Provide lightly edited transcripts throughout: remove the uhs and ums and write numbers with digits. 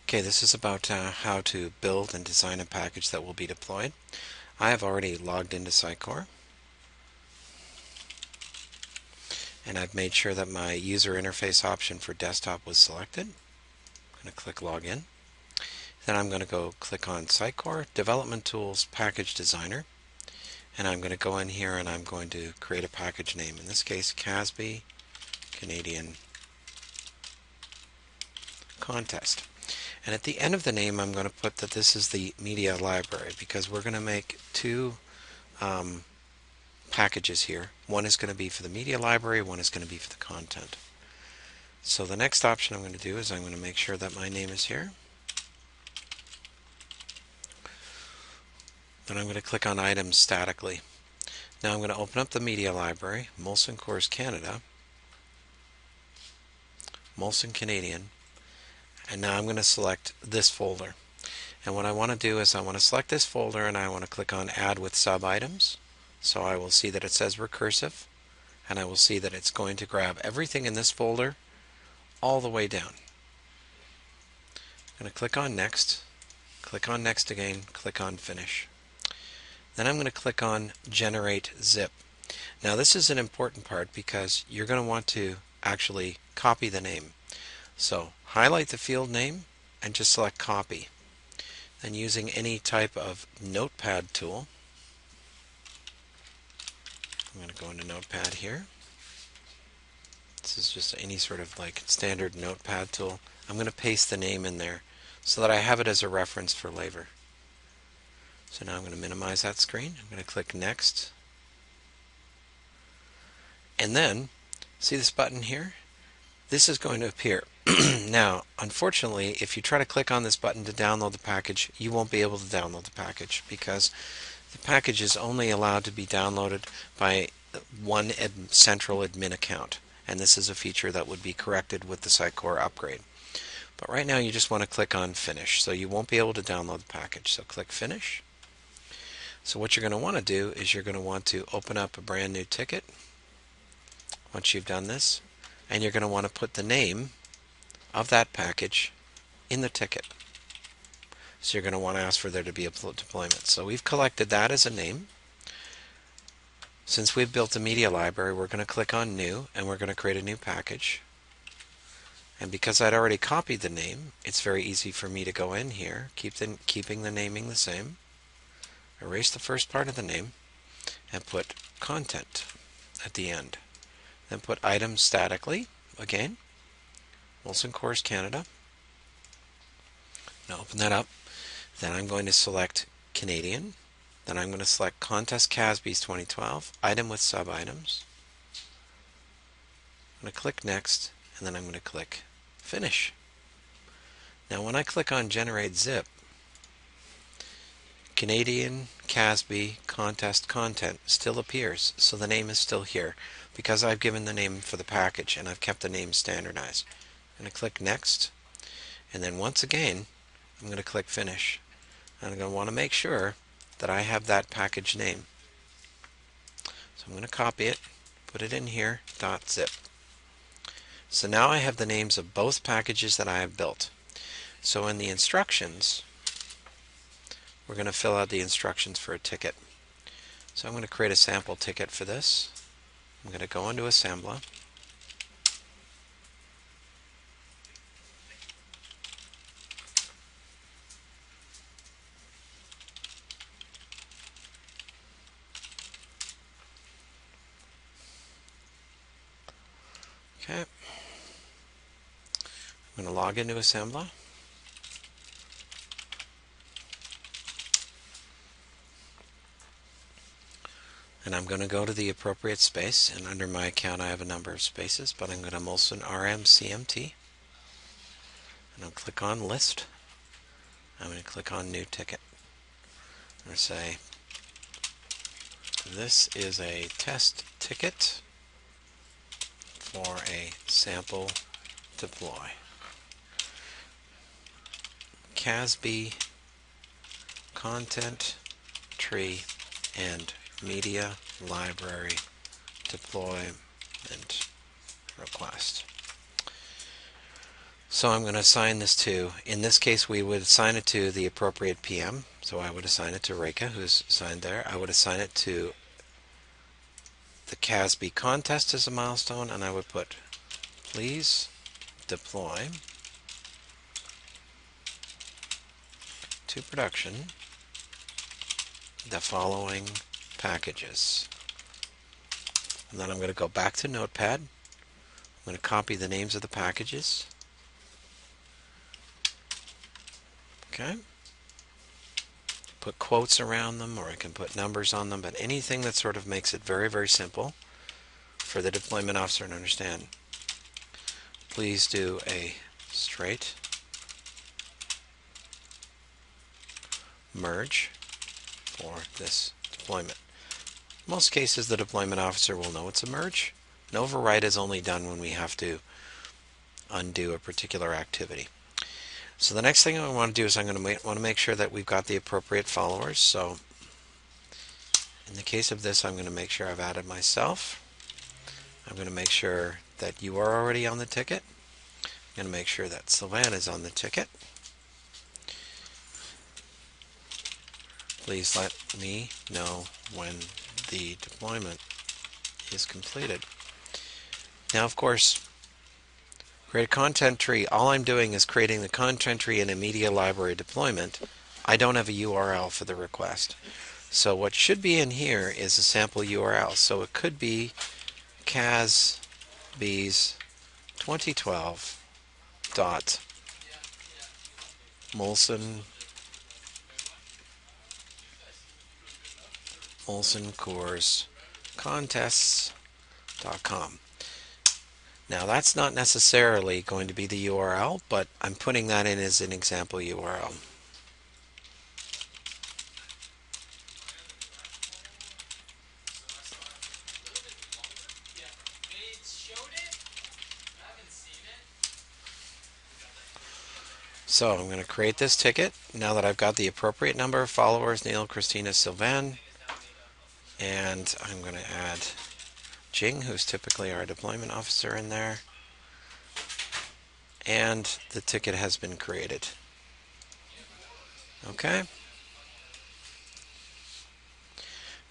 Okay, this is about how to build and design a package that will be deployed. I have already logged into Sitecore, and I've made sure that my user interface option for desktop was selected. I'm going to click Login. Then I'm going to go click on Sitecore, Development Tools, Package Designer, and I'm going to go in here and I'm going to create a package name. In this case, CASB Canadian Contest. And at the end of the name, I'm going to put that this is the media library because we're going to make two packages here. One is going to be for the media library, one is going to be for the content. So the next option I'm going to do is I'm going to make sure that my name is here. Then I'm going to click on Items statically. Now I'm going to open up the media library, Molson Coors Canada, Molson Canadian, and now I'm going to select this folder. And what I want to do is I want to select this folder and I want to click on Add with Sub-Items. So I will see that it says recursive, and I will see that it's going to grab everything in this folder all the way down. I'm going to click on Next again, click on Finish. Then I'm going to click on Generate Zip. Now this is an important part because you're going to want to actually copy the name. So highlight the field name and just select Copy. Then using any type of notepad tool, I'm going to go into Notepad here. This is just any sort of like standard notepad tool. I'm going to paste the name in there so that I have it as a reference for later. So now I'm going to minimize that screen. I'm going to click Next. And then, see this button here? This is going to appear. Now, unfortunately, if you try to click on this button to download the package, you won't be able to download the package because the package is only allowed to be downloaded by one central admin account. And this is a feature that would be corrected with the Sitecore upgrade. But right now you just want to click on Finish, so you won't be able to download the package. So click Finish. So what you're going to want to do is you're going to want to open up a brand new ticket once you've done this, and you're going to want to put the name of that package in the ticket. So you're going to want to ask for there to be a deployment. So we've collected that as a name. Since we've built a media library, we're going to click on New, and we're going to create a new package. And because I'd already copied the name, it's very easy for me to go in here, keeping the naming the same, erase the first part of the name, and put Content at the end. Then put Items statically, again, Molson Coors Canada. Now open that up. Then I'm going to select Canadian. Then I'm going to select Contest CASB's 2012, Item with Sub-Items. I'm going to click Next, and then I'm going to click Finish. Now when I click on Generate Zip, Canadian CASB Contest Content still appears, so the name is still here because I've given the name for the package and I've kept the name standardized. I'm going to click Next, and then once again I'm going to click Finish. And I'm going to want to make sure that I have that package name. So I'm going to copy it, put it in here, .zip. So now I have the names of both packages that I have built. So in the instructions, we're going to fill out the instructions for a ticket. So I'm going to create a sample ticket for this. I'm going to go into Assembler. Okay. I'm going to log into Assembler. And I'm going to go to the appropriate space, and under my account I have a number of spaces, but I'm going to Molson RM CMT, and I'll click on List. I'm going to click on New Ticket. I'm going to say, this is a test ticket for a sample deploy. CASB content tree and media library deployment request. So I'm going to assign this to, in this case we would assign it to the appropriate PM. So I would assign it to Reka, who's assigned there. I would assign it to the CASB contest as a milestone, and I would put please deploy to production the following packages. And then I'm going to go back to Notepad. I'm going to copy the names of the packages. Okay. Put quotes around them, or I can put numbers on them, but anything that sort of makes it very, very simple for the deployment officer to understand. Please do a straight merge for this deployment. Most cases the deployment officer will know it's a merge. An override is only done when we have to undo a particular activity. So the next thing I want to do is I'm going to want to make sure that we've got the appropriate followers. So in the case of this, I'm going to make sure I've added myself. I'm going to make sure that you are already on the ticket. I'm going to make sure that Sylvan is on the ticket. Please let me know when the deployment is completed. Now, of course, create a content tree. All I'm doing is creating the content tree in a media library deployment. I don't have a URL for the request. So what should be in here is a sample URL. So it could be CASB's 2012 dot Molson Coors contests.com. Now that's not necessarily going to be the URL, but I'm putting that in as an example URL. So I'm going to create this ticket now that I've got the appropriate number of followers, Neil, Christina, Sylvan, and I'm going to add Jing, who's typically our deployment officer, in there, and the ticket has been created. Okay.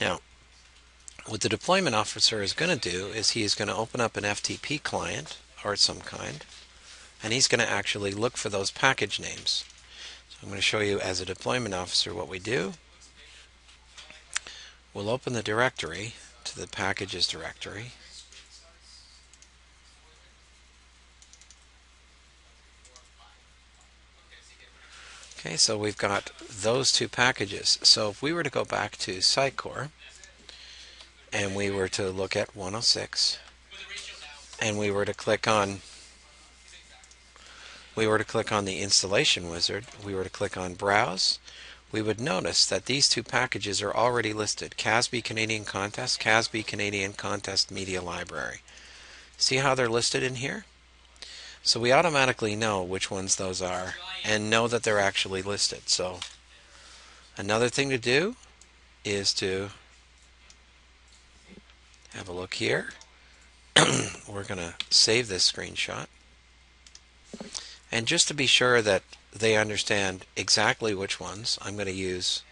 Now, what the deployment officer is going to do is he is going to open up an FTP client or some kind, and he's going to actually look for those package names. So I'm going to show you as a deployment officer what we do. We'll open the directory to the packages directory. Okay, so we've got those two packages. So if we were to go back to Sitecore and we were to look at 106 and we were to click on the installation wizard, we were to click on browse, we would notice that these two packages are already listed. CASB Canadian Contest, CASB Canadian Contest Media Library. See how they're listed in here? So we automatically know which ones those are and know that they're actually listed. So another thing to do is to have a look here. We're going to save this screenshot. And just to be sure that they understand exactly which ones, I'm going to use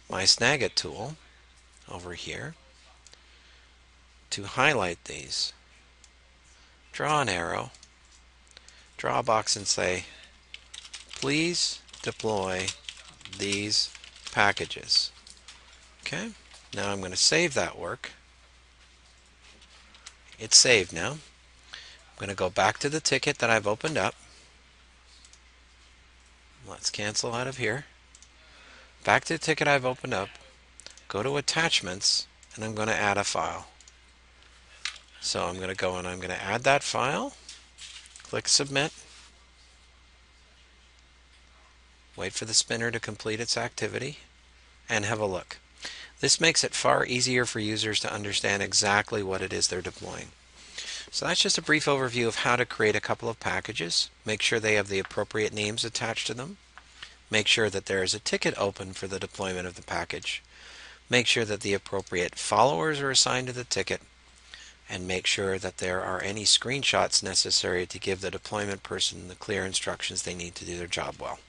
my Snagit tool over here to highlight these. Draw an arrow, draw a box and say, please deploy these packages. Okay, now I'm going to save that work. It's saved now. I'm going to go back to the ticket that I've opened up. Let's cancel out of here. Back to the ticket I've opened up. Go to attachments and I'm going to add a file. So I'm going to go and I'm going to add that file. Click submit. Wait for the spinner to complete its activity and have a look. This makes it far easier for users to understand exactly what it is they're deploying. So that's just a brief overview of how to create a couple of packages. Make sure they have the appropriate names attached to them. Make sure that there is a ticket open for the deployment of the package. Make sure that the appropriate followers are assigned to the ticket. and make sure that there are any screenshots necessary to give the deployment person the clear instructions they need to do their job well.